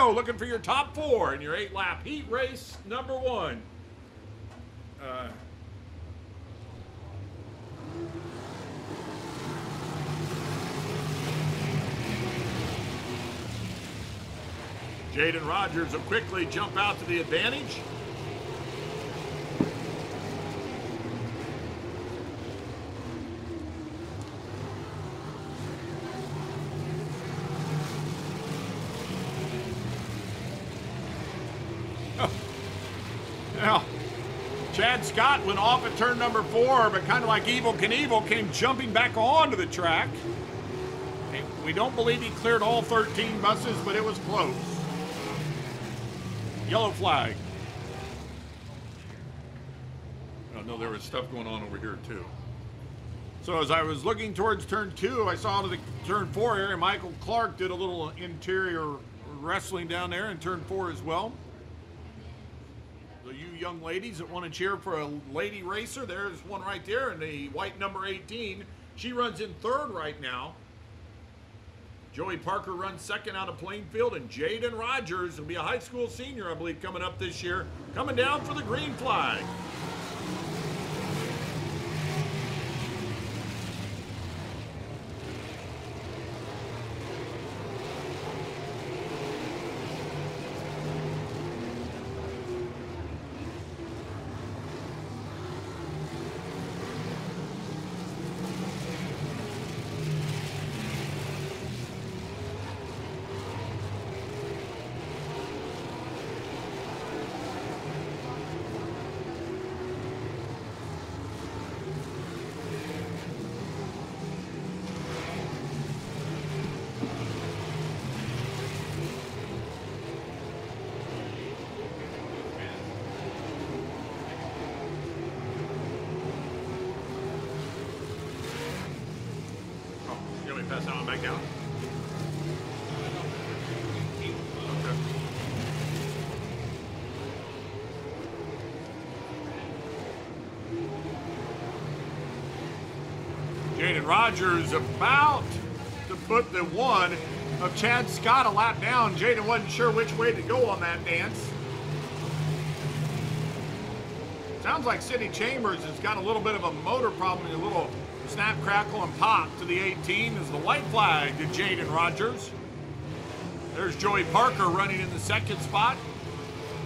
go, looking for your top 4 in your 8-lap heat race number 1. Jaden Rogers will quickly jump out to the advantage. Now, Chad Scott went off at turn number 4, but kind of like Evil Knievel, came jumping back onto the track. We don't believe he cleared all 13 buses, but it was close. Yellow flag. Oh, no, there was stuff going on over here, too. So as I was looking towards turn 2, I saw to the turn 4 area, Michael Clark did a little interior wrestling down there in turn 4 as well. So you young ladies that want to cheer for a lady racer, there's one right there in the white number 18. She runs in 3rd right now. Joey Parker runs 2nd out of Plainfield, and Jaden Rogers will be a high school senior, I believe, coming up this year, coming down for the green flag. Pass that one back down. Okay. Jaden Rogers about to put the 1 of Chad Scott a lap down. Jaden wasn't sure which way to go on that dance. Sounds like Sidney Chambers has got a little bit of a motor problem, a little snap, crackle, and pop to the 18 as the white flag to Jaden Rogers. There's Joey Parker running in the 2nd spot.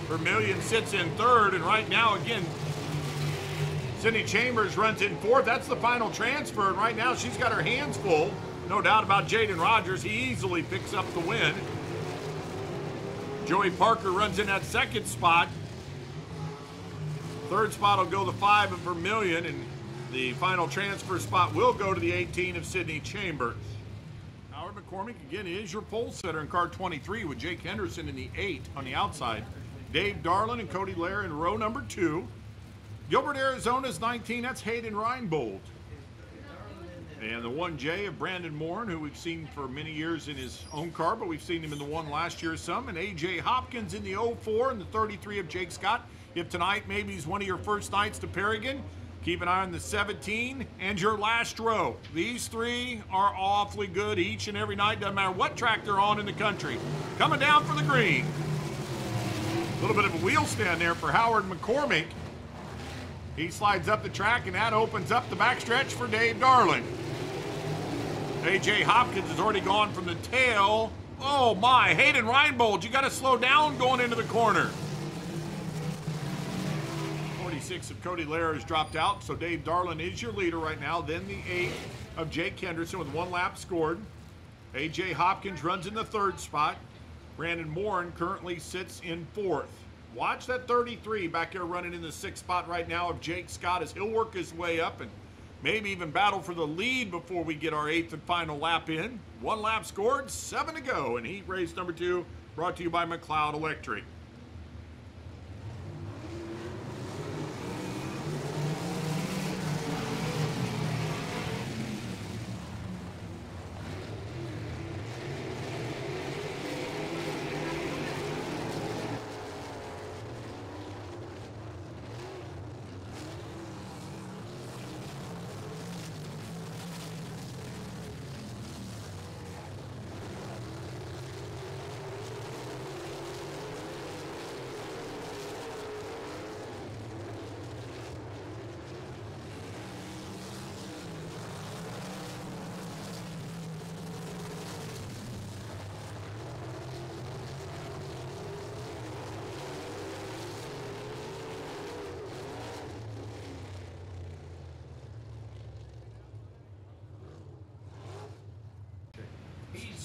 Vermillion sits in 3rd, and right now, again, Sidney Chambers runs in 4th. That's the final transfer, and right now she's got her hands full. No doubt about Jaden Rogers. He easily picks up the win. Joey Parker runs in that 2nd spot. 3rd spot will go the 5 of Vermillion, and the final transfer spot will go to the 18 of Sidney Chambers. Howard McCormick, again, is your pole setter in car 23 with Jake Henderson in the 8 on the outside. Dave Darlin and Cody Lair in row number 2. Gilbert, Arizona's 19. That's Hayden Reinbold. And the 1J of Brandon Moore, who we've seen for many years in his own car, but we've seen him in the 1 last year some. And A.J. Hopkins in the 04 and the 33 of Jake Scott. If tonight maybe is one of your first nights to Paragon, keep an eye on the 17 and your last row. These 3 are awfully good each and every night, doesn't matter what track they're on in the country. Coming down for the green. A little bit of a wheel stand there for Howard McCormick. He slides up the track, and that opens up the backstretch for Dave Darling. A.J. Hopkins has already gone from the tail. Oh my, Hayden Reinbold, you got to slow down going into the corner. 46 of Cody Lair has dropped out, so Dave Darlin is your leader right now. Then the 8 of Jake Henderson with 1 lap scored. A.J. Hopkins runs in the 3rd spot. Brandon Morin currently sits in 4th. Watch that 33 back there running in the 6th spot right now of Jake Scott as he'll work his way up and maybe even battle for the lead before we get our 8th and final lap in. 1 lap scored, 7 to go in heat race number 2, brought to you by McLeod Electric.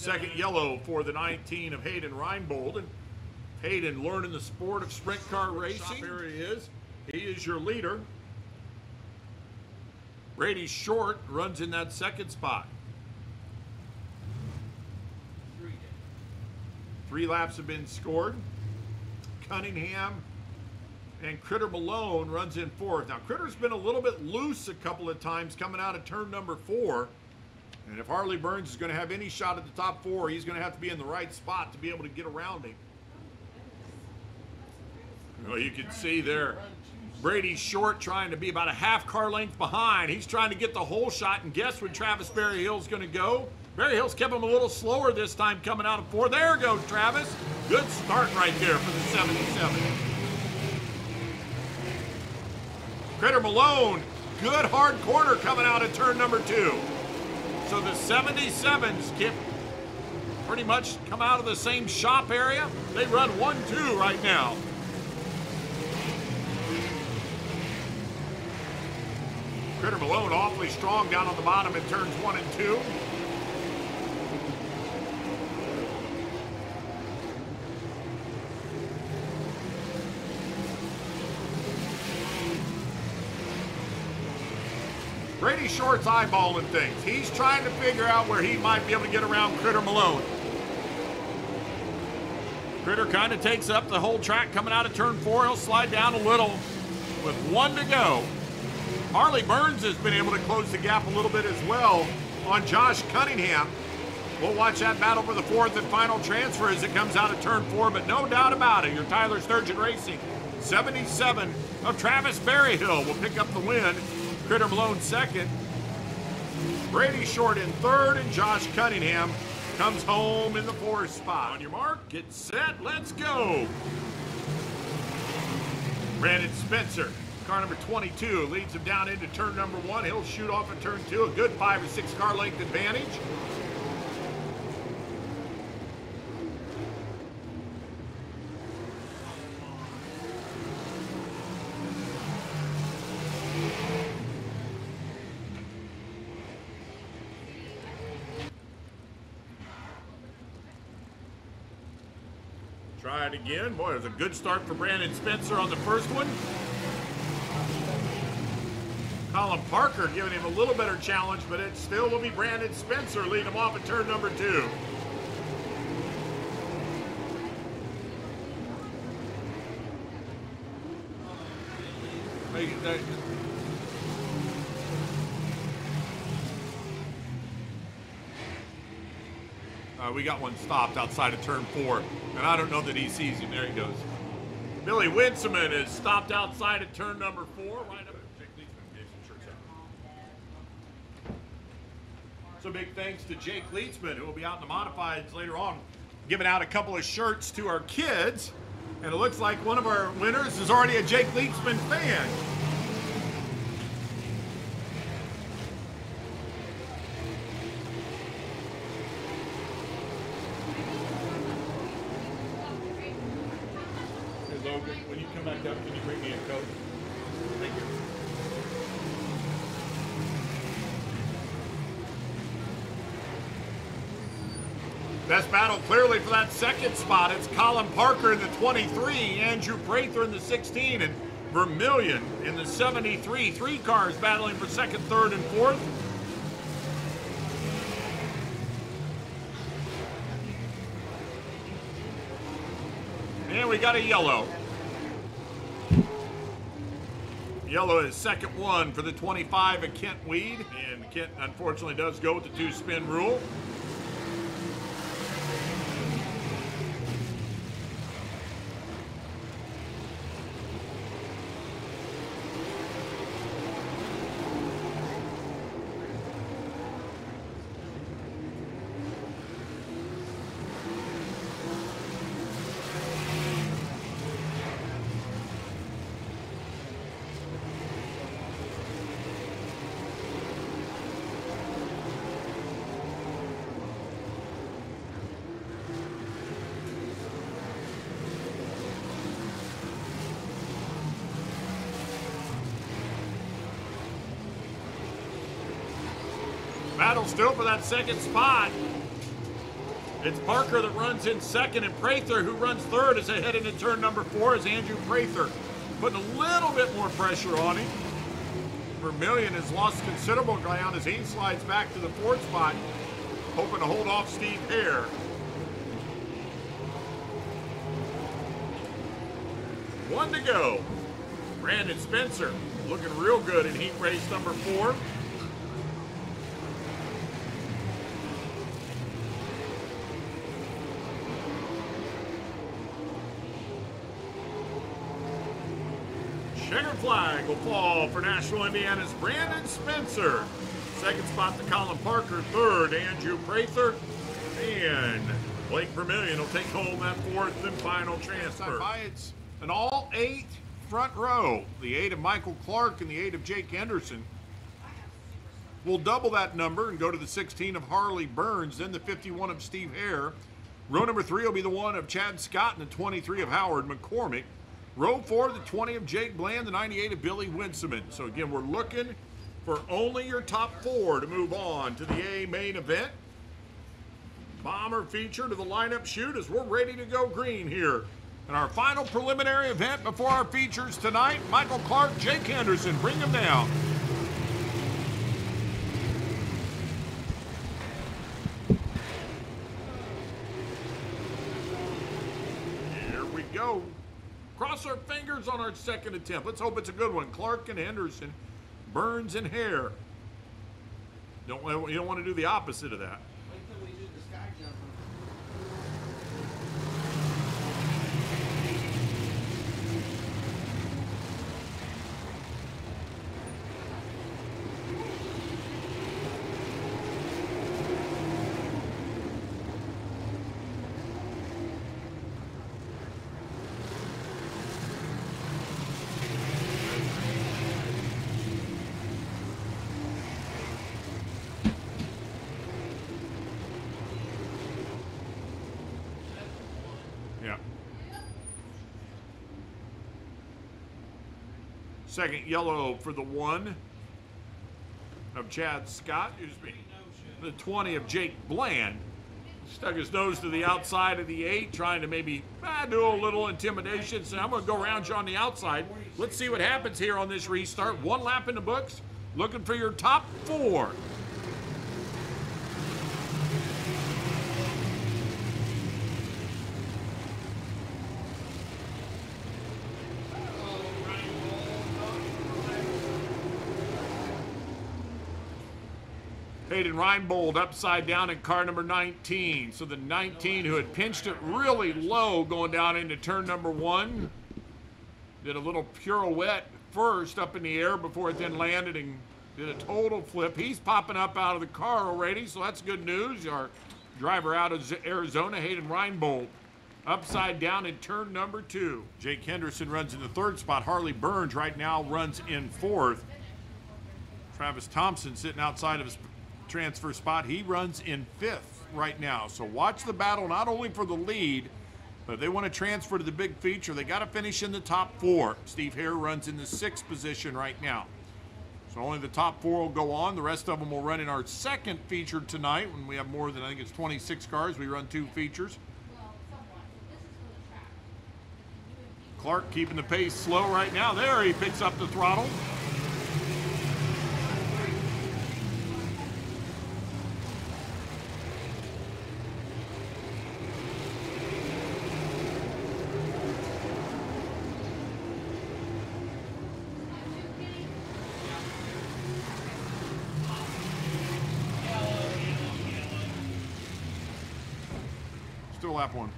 Second yellow for the 19 of Hayden Reinbold. And Hayden learning the sport of sprint car racing. Here he is. He is your leader. Brady Short runs in that second spot. 3 laps have been scored. Cunningham and Critter Malone runs in fourth. Now, Critter's been a little bit loose a couple of times coming out of turn number 4. And if Harley Burns is going to have any shot at the top 4, he's going to have to be in the right spot to be able to get around him. Well, you can see there, Brady Short trying to be about a half car length behind. He's trying to get the whole shot, and guess where Travis Berryhill's going to go? Berryhill's kept him a little slower this time coming out of 4. There goes Travis. Good start right there for the 77. Critter Malone, good hard corner coming out of turn number 2. So the 77s get pretty much come out of the same shop area. They run 1-2 right now. Critter Malone awfully strong down on the bottom in turns 1 and 2. Brady Short's eyeballing things. He's trying to figure out where he might be able to get around Critter Malone. Critter kind of takes up the whole track coming out of turn 4. He'll slide down a little with 1 to go. Harley Burns has been able to close the gap a little bit as well on Josh Cunningham. We'll watch that battle for the 4th and final transfer as it comes out of turn 4, but no doubt about it, your Tyler Sturgeon Racing 77 of Travis Berryhill will pick up the win. Critter Malone second. Brady Short in third, and Josh Cunningham comes home in the 4th spot. On your mark, get set, let's go. Brandon Spencer, car number 22, leads him down into turn number 1. He'll shoot off at turn 2, a good 5 or 6 car length advantage. Try it again. Boy, it was a good start for Brandon Spencer on the first one. Colin Parker giving him a little better challenge, but it still will be Brandon Spencer leading him off at turn number 2. We got one stopped outside of turn 4, and I don't know that he sees him. There he goes. Billy Winseman is stopped outside of turn number 4. Right up. So big thanks to Jake Leetzman, who will be out in the modifieds later on, giving out a couple of shirts to our kids. And it looks like one of our winners is already a Jake Leetzman fan. Logan, when you come back up, can you bring me a Coke? Thank you. Best battle clearly for that second spot. It's Colin Parker in the 23, Andrew Prather in the 16, and Vermillion in the 73. 3 cars battling for second, third, and fourth. And we got a yellow. Yellow is second one for the 25 of Kent Weed. And Kent unfortunately does go with the 2-spin rule. Battle still for that second spot. It's Parker that runs in second, and Prather, who runs third, as they head into turn number 4, is Andrew Prather. Putting a little bit more pressure on him. Vermillion has lost considerable ground as he slides back to the 4th spot, hoping to hold off Steve Hare. One to go. Brandon Spencer looking real good in heat race number 4. Checkered flag will fall for Nashville, Indiana's Brandon Spencer. Second spot to Colin Parker. Third, Andrew Prather. And Blake Vermillion will take home that 4th and final transfer. It's an all-8 front row. The 8 of Michael Clark and the 8 of Jake Henderson. We'll double that number and go to the 16 of Harley Burns, then the 51 of Steve Hare. Row number 3 will be the 1 of Chad Scott and the 23 of Howard McCormick. Row 4, the 20 of Jake Bland, the 98 of Billy Winseman. So again, we're looking for only your top 4 to move on to the A main event. Bomber feature to the lineup shoot as we're ready to go green here. And our final preliminary event before our features tonight, Michael Clark, Jake Henderson, bring them down. Here we go. Cross our fingers on our second attempt. Let's hope it's a good one. Clark and Henderson, Burns and Hare. You don't want to do the opposite of that. Wait till we do the sky jump. Second yellow for the 1 of Chad Scott, the 20 of Jake Bland. Stuck his nose to the outside of the 8, trying to maybe do a little intimidation. So I'm going to go around you on the outside. Let's see what happens here on this restart. 1 lap in the books. Looking for your top 4. Hayden Reinbold upside down in car number 19. So the 19 who had pinched it really low going down into turn number 1. Did a little pirouette first up in the air before it then landed and did a total flip. He's popping up out of the car already, so that's good news. Our driver out of Arizona, Hayden Reinbold, upside down in turn number 2. Jake Henderson runs in the 3rd spot. Harley Burns right now runs in 4th. Travis Thompson sitting outside of his transfer spot. He runs in 5th right now. So watch the battle not only for the lead, but if they want to transfer to the big feature, they got to finish in the top 4. Steve Hare runs in the 6th position right now. So only the top 4 will go on. The rest of them will run in our second feature tonight when we have more than, I think it's 26 cars. We run 2 features. Clark keeping the pace slow right now. There, he picks up the throttle. Still lap 1.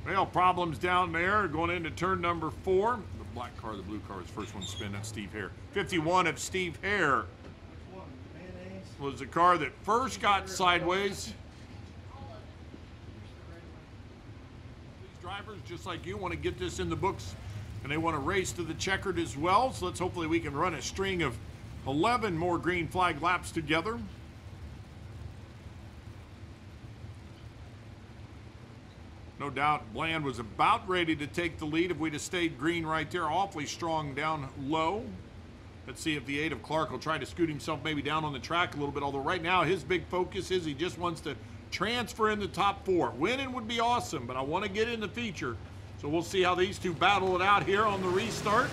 Well, problems down there going into turn number 4. The black car, the blue car is the first one to spin. That's Steve Hare. 51 of Steve Hare was the car that first got sideways. These drivers, just like you, want to get this in the books, and they want to race to the checkered as well. So let's hopefully we can run a string of 11 more green flag laps together. No doubt Bland was about ready to take the lead if we'd have stayed green right there. Awfully strong down low. Let's see if the 8 of Clark will try to scoot himself maybe down on the track a little bit. Although right now his big focus is he just wants to transfer in the top 4. Winning would be awesome, but I want to get in the feature. So we'll see how these two battle it out here on the restart.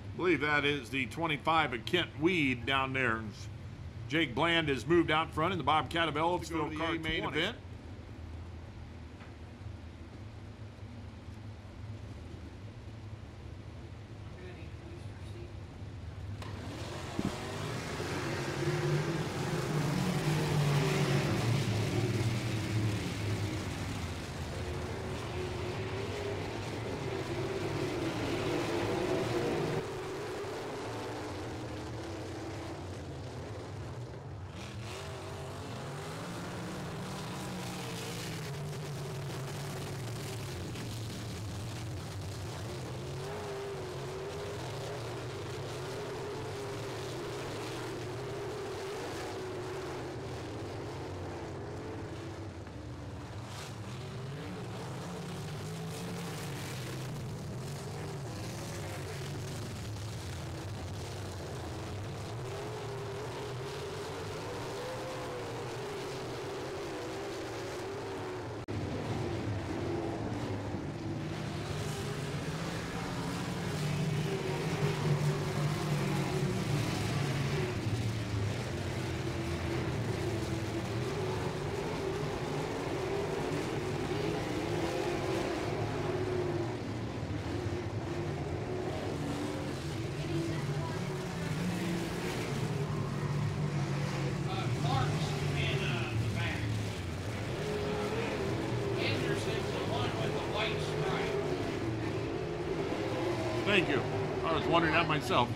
I believe that is the 25 of Kent Weed down there. Jake Bland has moved out front in the Bobcat of Ellisville car main event. Thank you. I was wondering that myself.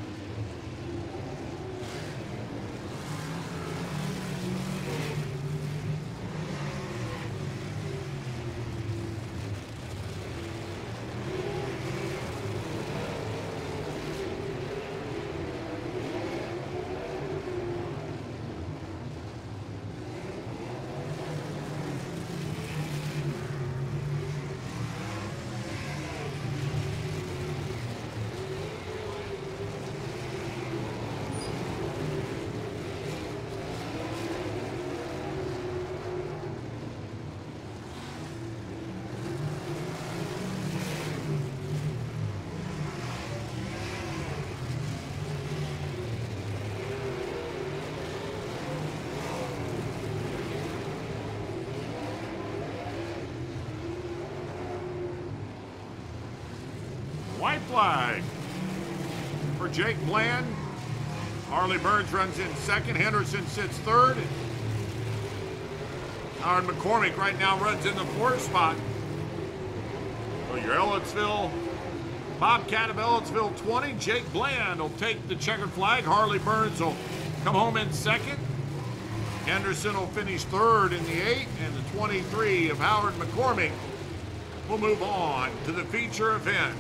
White flag for Jake Bland. Harley Burns runs in second. Henderson sits third. Howard McCormick right now runs in the fourth spot. So your Ellettsville, Bobcat of Ellettsville 20. Jake Bland will take the checkered flag. Harley Burns will come home in second. Henderson will finish third in the 8. And the 23 of Howard McCormick will move on to the feature event.